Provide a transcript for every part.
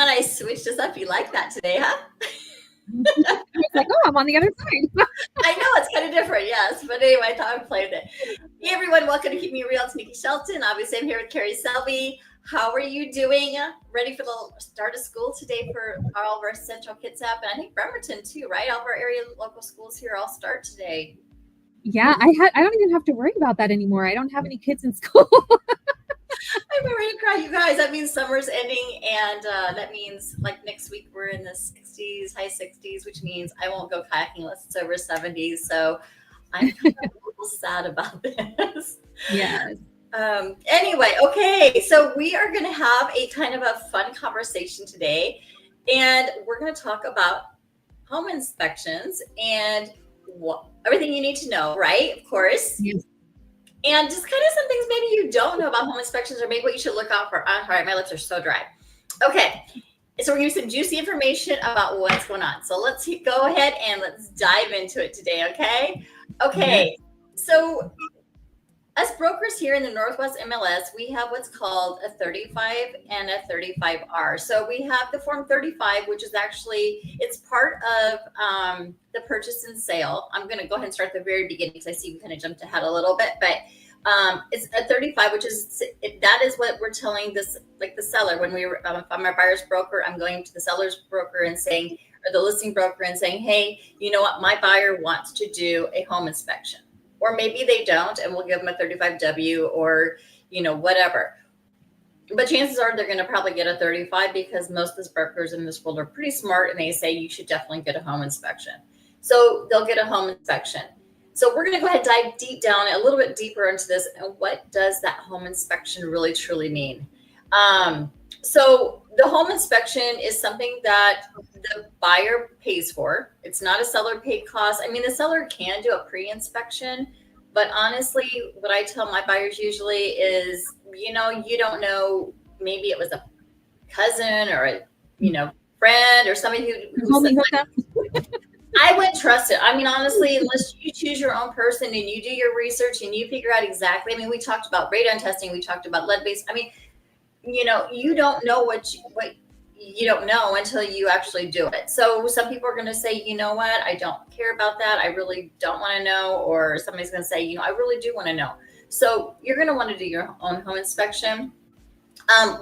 when I switched this up, you like that today, huh? It's like, oh, I'm on the other side. I know it's kind of different, yes. But anyway, I thought I'd play with it. Hey, everyone, welcome to Keep Me Real. It's Nikki Shelton. Obviously, I'm here with Carrie Selby. How are you doing? Ready for the start of school today for all of our Central Kids app? And I think Bremerton, too, right? All of our area local schools here all start today. Yeah, I don't even have to worry about that anymore. I don't have any kids in school. I'm ready to cry, you guys. That means summer's ending, and that means like next week we're in the 60s, high 60s, which means I won't go kayaking unless it's over 70s. So I'm kind of a little sad about this. Yes. Anyway, okay, so we are going to have a kind of a fun conversation today, and we're going to talk about home inspections and everything you need to know, right? Of course. Yes. And just kind of some things maybe you don't know about home inspections, or maybe what you should look out for. All right, my lips are so dry. Okay, so we're going to give some juicy information about what's going on. So let's go ahead and let's dive into it today, okay? Okay, so us brokers here in the Northwest MLS, we have what's called a 35 and a 35R. So we have the Form 35, which is actually, it's part of the purchase and sale. I'm going to go ahead and start at the very beginning because I see we kind of jumped ahead a little bit, but it's a 35, which is, that is what we're telling this, like the seller, when we were, if I'm a buyer's broker, I'm going to the seller's broker and saying, or the listing broker and saying, hey, you know what, my buyer wants to do a home inspection. Or maybe they don't, and we'll give them a 35W or, whatever. But chances are they're going to probably get a 35 because most of the brokers in this world are pretty smart, and they say you should definitely get a home inspection. So they'll get a home inspection. So we're going to go ahead and dive deep down a little bit deeper into this. And what does that home inspection really truly mean? So the home inspection is something that the buyer pays for. It's not a seller paid cost. I mean, the seller can do a pre-inspection, but honestly, what I tell my buyers usually is, you don't know, maybe it was a cousin or a, friend or somebody who I wouldn't trust it. I mean, honestly, unless you choose your own person and you do your research and you figure out exactly, we talked about radon testing, we talked about lead-based. You don't know what you don't know until you actually do it. So some people are going to say, you know what, I don't care about that. I really don't want to know. Or somebody's going to say, I really do want to know. So you're going to want to do your own home inspection.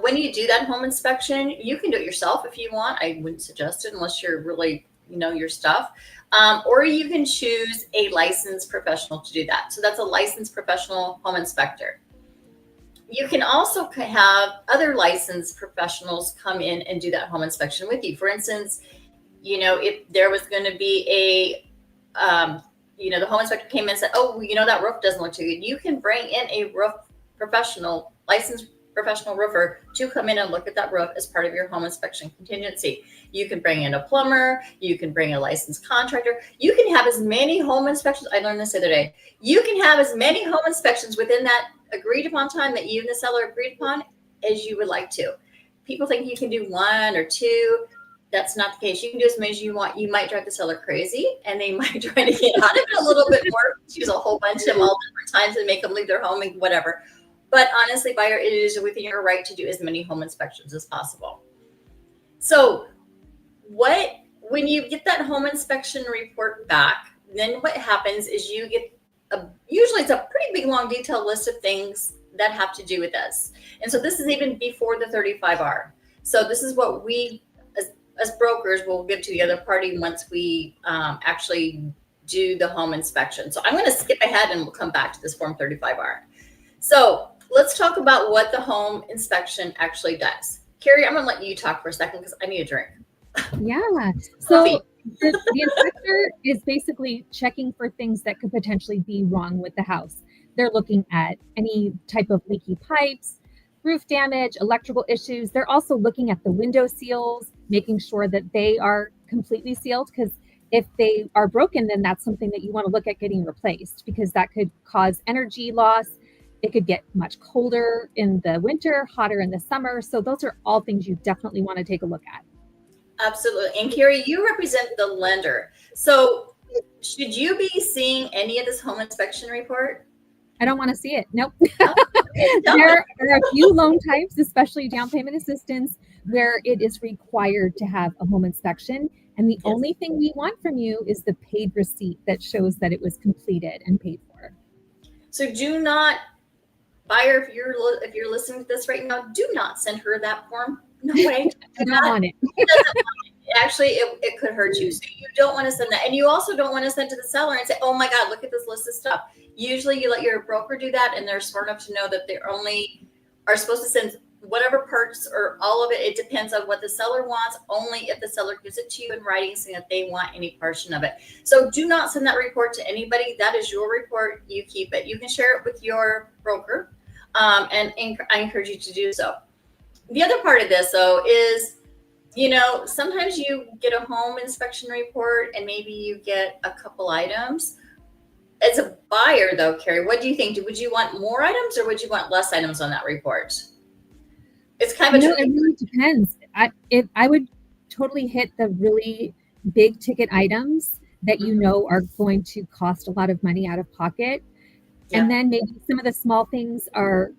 When you do that home inspection, you can do it yourself if you want. I wouldn't suggest it unless you're really, your stuff. Or you can choose a licensed professional to do that. So that's a licensed professional home inspector. You can also have other licensed professionals come in and do that home inspection with you. For instance, if there was going to be the home inspector came in and said, oh, that roof doesn't look too good. You can bring in a roof professional, licensed professional roofer to come in and look at that roof as part of your home inspection contingency. You can bring in a plumber. You can bring a licensed contractor. You can have as many home inspections. I learned this the other day. You can have as many home inspections within that agreed upon time that you and the seller agreed upon as you would like to. People think you can do one or two. That's not the case. You can do as many as you want. You might drive the seller crazy, and they might try to get out of it a little bit more, choose a whole bunch of them all different times and make them leave their home and whatever. But honestly, buyer, it is within your right to do as many home inspections as possible. So when you get that home inspection report back, then what happens is you get usually it's a pretty big, long, detailed list of things that have to do with this. And so this is even before the 35R. So this is what we, as brokers, will give to the other party once we actually do the home inspection. So I'm going to skip ahead and we'll come back to this Form 35R. So let's talk about what the home inspection actually does. Carrie, I'm going to let you talk for a second because I need a drink. Yeah. So the inspector is basically checking for things that could potentially be wrong with the house. They're looking at any type of leaky pipes, roof damage, electrical issues. They're also looking at the window seals, making sure that they are completely sealed, because if they are broken, then that's something that you want to look at getting replaced, because that could cause energy loss. It could get much colder in the winter, hotter in the summer. So those are all things you definitely want to take a look at. Absolutely. And Carrie, you represent the lender. So should you be seeing any of this home inspection report? I don't want to see it. Nope. There are a few loan types, especially down payment assistance, where it is required to have a home inspection. And the Yes. only thing we want from you is the paid receipt that shows that it was completed and paid for. So do not, buyer, if you're listening to this right now, do not send her that form. No way. I don't want it. Actually, it could hurt you. So you don't want to send that. And you also don't want to send to the seller and say, oh my God, look at this list of stuff. Usually you let your broker do that, and they're smart enough to know that they only are supposed to send whatever parts or all of it. It depends on what the seller wants, only if the seller gives it to you in writing saying that they want any portion of it. So do not send that report to anybody. That is your report. You keep it. You can share it with your broker, and I encourage you to do so. The other part of this, though, is, sometimes you get a home inspection report and maybe you get a couple items. As a buyer, though, Carrie, what do you think? Would you want more items or would you want less items on that report? It's kind of it really depends. I would totally hit the really big ticket items that are going to cost a lot of money out of pocket. Yeah. And then maybe some of the small things are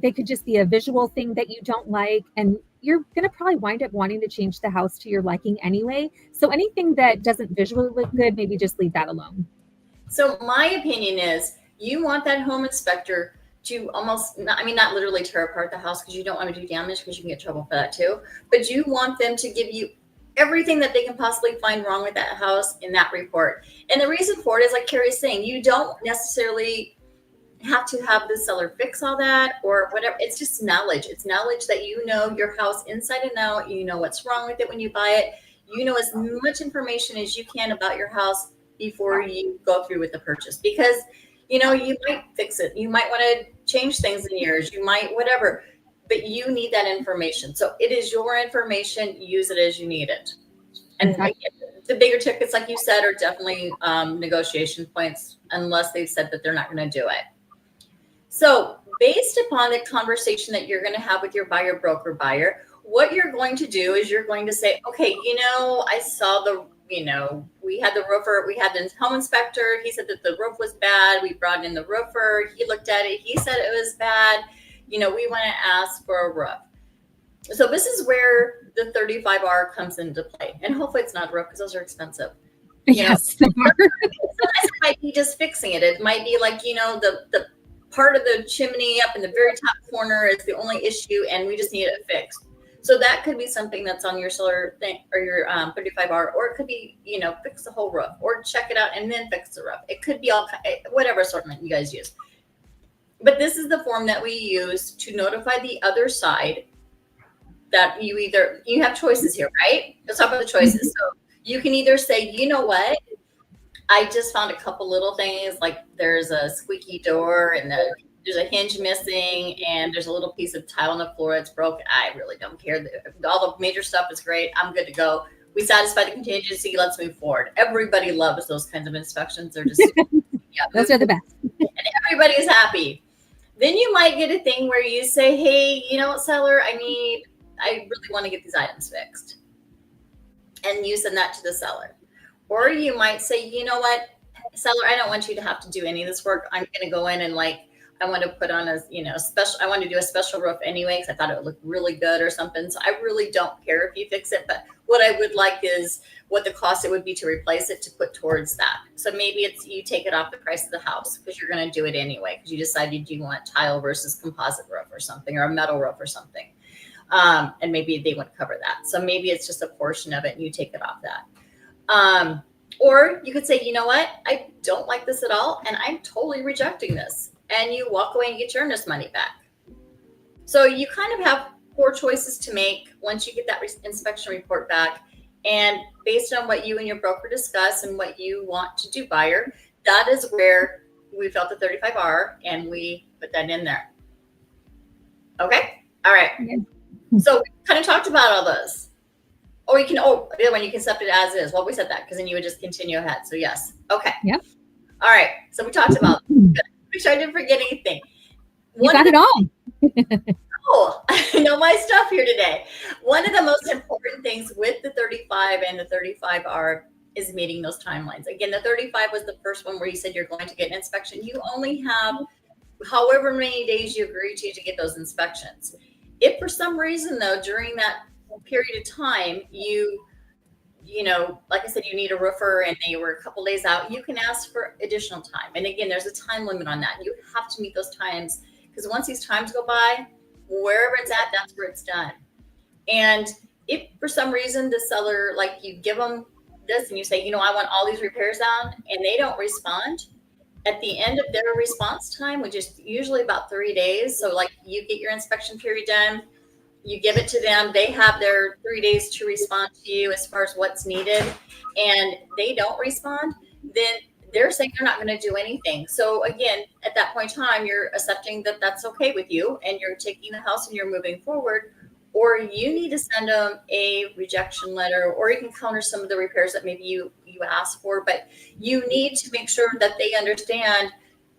they could just be a visual thing that you don't like, and you're going to probably wind up wanting to change the house to your liking anyway. So anything that doesn't visually look good, maybe just leave that alone. So my opinion is you want that home inspector to not literally tear apart the house, because you don't want to do damage, because you can get in trouble for that too. But you want them to give you everything that they can possibly find wrong with that house in that report. And the reason for it is, like Carrie's saying, you don't necessarily have to have the seller fix all that or whatever. It's just knowledge. It's knowledge that you know your house inside and out. You know what's wrong with it when you buy it. You know as much information as you can about your house before you go through with the purchase, because you might fix it. You might want to change things in yours. You might whatever, but you need that information. So it is your information. Use it as you need it. And the bigger tickets, like you said, are definitely negotiation points, unless they've said that they're not going to do it. So based upon the conversation that you're going to have with your buyer, what you're going to do is you're going to say, okay, I saw we had the roofer, we had the home inspector. He said that the roof was bad. We brought in the roofer. He looked at it. He said it was bad. We want to ask for a roof. So this is where the 35R comes into play. And hopefully it's not a roof, because those are expensive. Yes, they are. Sometimes it might be just fixing it. It might be like, the part of the chimney up in the very top corner is the only issue, and we just need it fixed. So that could be something that's on your solar thing or your 35R, or it could be, fix the whole roof, or check it out and then fix the roof. It could be whatever assortment you guys use. But this is the form that we use to notify the other side that you have choices here, right? Let's talk about the choices. So you can either say, you know what? I just found a couple little things, like there's a squeaky door and there's a hinge missing and there's a little piece of tile on the floor that's broken. I really don't care. All the major stuff is great. I'm good to go. We satisfy the contingency. Let's move forward. Everybody loves those kinds of inspections. They're just, those are the best. And everybody's happy. Then you might get a thing where you say, hey, seller, I really want to get these items fixed. And you send that to the seller. Or you might say, you know what, seller, I don't want you to have to do any of this work. I'm going to go in and I want to put on I want to do a special roof anyway, because I thought it would look really good or something. So I really don't care if you fix it. But what I would like is what the cost it would be to replace it, to put towards that. So maybe it's you take it off the price of the house, because you're going to do it anyway, because you decided you want tile versus composite roof or something, or a metal roof or something. And maybe they wouldn't cover that. So maybe it's just a portion of it and you take it off that. Or you could say, you know what, I don't like this at all, and I'm totally rejecting this. And you walk away and get your earnest money back. So you kind of have 4 choices to make once you get that inspection report back. And based on what you and your broker discuss and what you want to do, buyer, that is where we felt the 35R and we put that in there. Okay. All right. Okay. So we kind of talked about all those. Or the other one, you can accept it as is. Well, we said that because then you would just continue ahead. So yes. Okay. Yep. All right. So we talked about it. Make sure I didn't forget anything. You got it all. Oh, I know my stuff here today. One of the most important things with the 35 and the 35R is meeting those timelines. Again, the 35 was the first one where you said you're going to get an inspection. You only have however many days you agree to get those inspections. If for some reason though, during that period of time, like I said, you need a roofer and they were a couple days out, you can ask for additional time. And again, there's a time limit on that. You have to meet those times because once these times go by, wherever it's at, that's where it's done. And if for some reason the seller, like you give them this and you say, I want all these repairs done, and they don't respond, at the end of their response time, which is usually about 3 days. So like you get your inspection period done, you give it to them, they have their 3 days to respond to you as far as what's needed, and they don't respond, then they're saying they're not going to do anything. So again, at that point in time, you're accepting that that's okay with you and you're taking the house and you're moving forward, or you need to send them a rejection letter, or you can counter some of the repairs that maybe you asked for, but you need to make sure that they understand,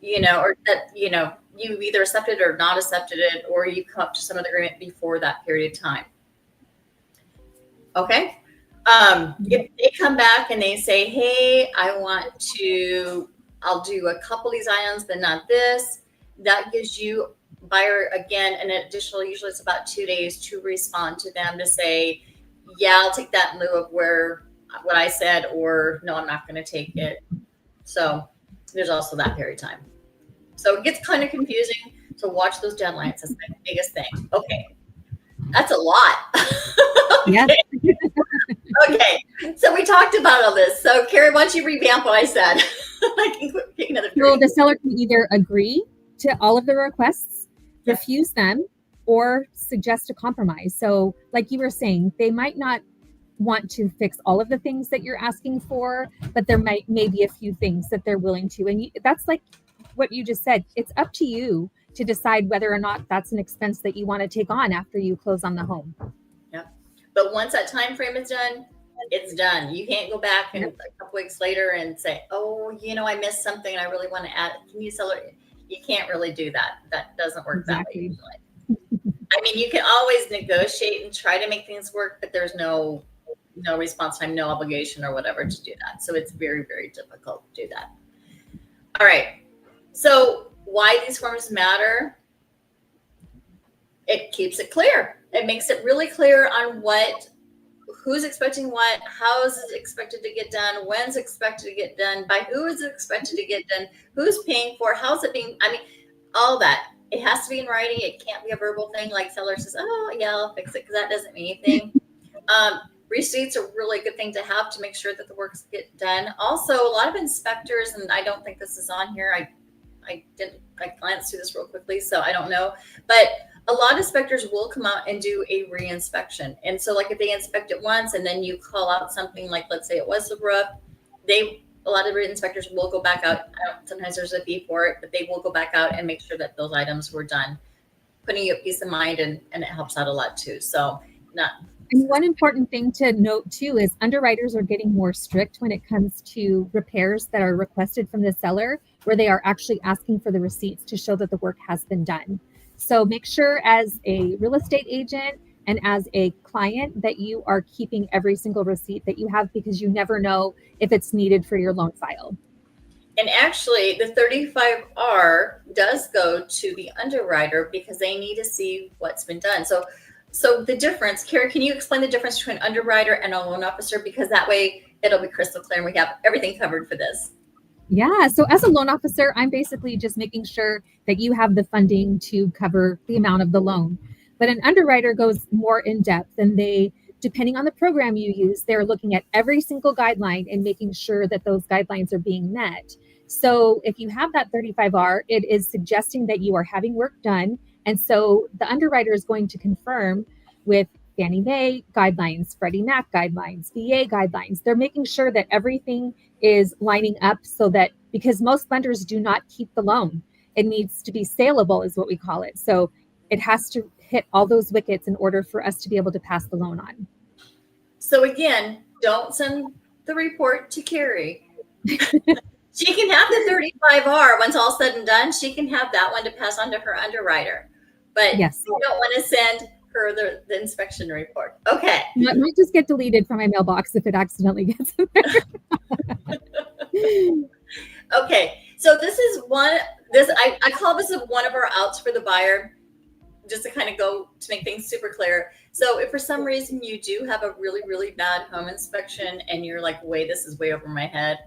or that, you either accepted or not accepted it, or you come up to some agreement before that period of time. Okay. If they come back and they say, hey, I'll do a couple of these items, but not this, that gives you buyer again an additional, usually it's about 2 days to respond to them to say, yeah, I'll take that in lieu of what I said, or no, I'm not going to take it. So there's also that period of time. So it gets kind of confusing. So watch those deadlines. That's my biggest thing. Okay. That's a lot. Yeah. Okay. So we talked about all this. So Carrie, why don't you revamp what I said? I can pick another period. So the seller can either agree to all of the requests, refuse them, or suggest a compromise. So like you were saying, they might not want to fix all of the things that you're asking for, but there may be a few things that they're willing to. And that's like what you just said. It's up to you to decide whether or not that's an expense that you want to take on after you close on the home. Yeah. But once that time frame is done, it's done. You can't go back and a couple weeks later and say, oh, I missed something and I really want to add it. Can you sell it? You can't really do that. That doesn't work that way usually. I mean, you can always negotiate and try to make things work, but there's no response time, no obligation or whatever to do that. So it's very, very difficult to do that. All right. So why these forms matter? It keeps it clear. It makes it really clear on who's expecting what, how is it expected to get done, when's expected to get done, by who is it expected to get done, who's paying for, how's it being, all that. It has to be in writing. It can't be a verbal thing like seller says, oh, yeah, I'll fix it, because that doesn't mean anything. Receipts are really good thing to have to make sure that the works get done. Also, a lot of inspectors, and I don't think this is on here, I glanced through this real quickly, so I don't know, but a lot of inspectors will come out and do a re-inspection. And so like if they inspect it once and then you call out something like, let's say it was the roof, a lot of inspectors will go back out. Sometimes there's a fee for it, but they will go back out and make sure that those items were done, putting you at peace of mind, and it helps out a lot too. So And one important thing to note too is underwriters are getting more strict when it comes to repairs that are requested from the seller, where they are actually asking for the receipts to show that the work has been done. So make sure as a real estate agent and as a client that you are keeping every single receipt that you have, because you never know if it's needed for your loan file. And actually the 35R does go to the underwriter because they need to see what's been done. So the difference, Carrie, can you explain the difference between underwriter and a loan officer? Because that way it'll be crystal clear and we have everything covered for this. Yeah. So as a loan officer, I'm basically just making sure that you have the funding to cover the amount of the loan. But an underwriter goes more in depth, and depending on the program you use, they're looking at every single guideline and making sure that those guidelines are being met. So if you have that 35R, it is suggesting that you are having work done. And so the underwriter is going to confirm with Fannie Mae guidelines, Freddie Mac guidelines, VA guidelines. They're making sure that everything is lining up, so that, because most lenders do not keep the loan, it needs to be saleable is what we call it. So it has to hit all those wickets in order for us to be able to pass the loan on. So again, don't send the report to Carrie. She can have the 35R once all said and done. She can have that one to pass on to her underwriter. But yes, you don't want to send her the inspection report. Okay. It might just get deleted from my mailbox if it accidentally gets in there. Okay. So this is I call this one of our outs for the buyer. just to kind of go to make things super clear. So if for some reason you do have a really, really bad home inspection and you're like, wait, this is way over my head,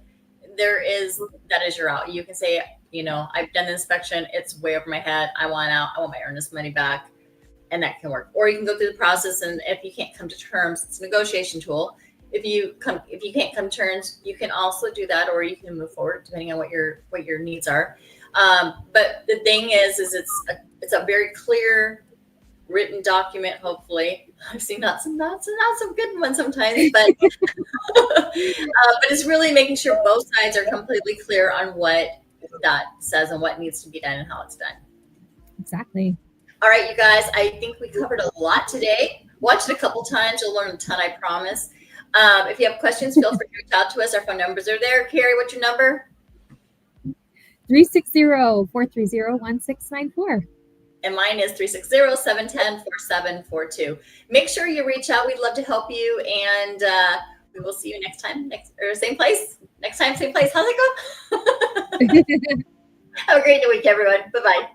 that is your out. You can say, I've done the inspection. It's way over my head. I want out. I want my earnest money back. And that can work. Or you can go through the process, and if you can't come to terms, it's a negotiation tool. If you can't come to terms, you can also do that, or you can move forward depending on what your needs are. But the thing is it's a very clear written document. Hopefully, I've seen not some good ones sometimes, but but it's really making sure both sides are completely clear on what that says and what needs to be done and how it's done. Exactly. All right, you guys, I think we covered a lot today. Watch it a couple times. You'll learn a ton, I promise. If you have questions, feel free to reach out to us. Our phone numbers are there. Carrie, what's your number? 360-430-1694. And mine is 360-710-4742. Make sure you reach out. We'd love to help you. And we will see you next time. Same place. Next time, same place. How's it go? Have a great week, everyone. Bye-bye.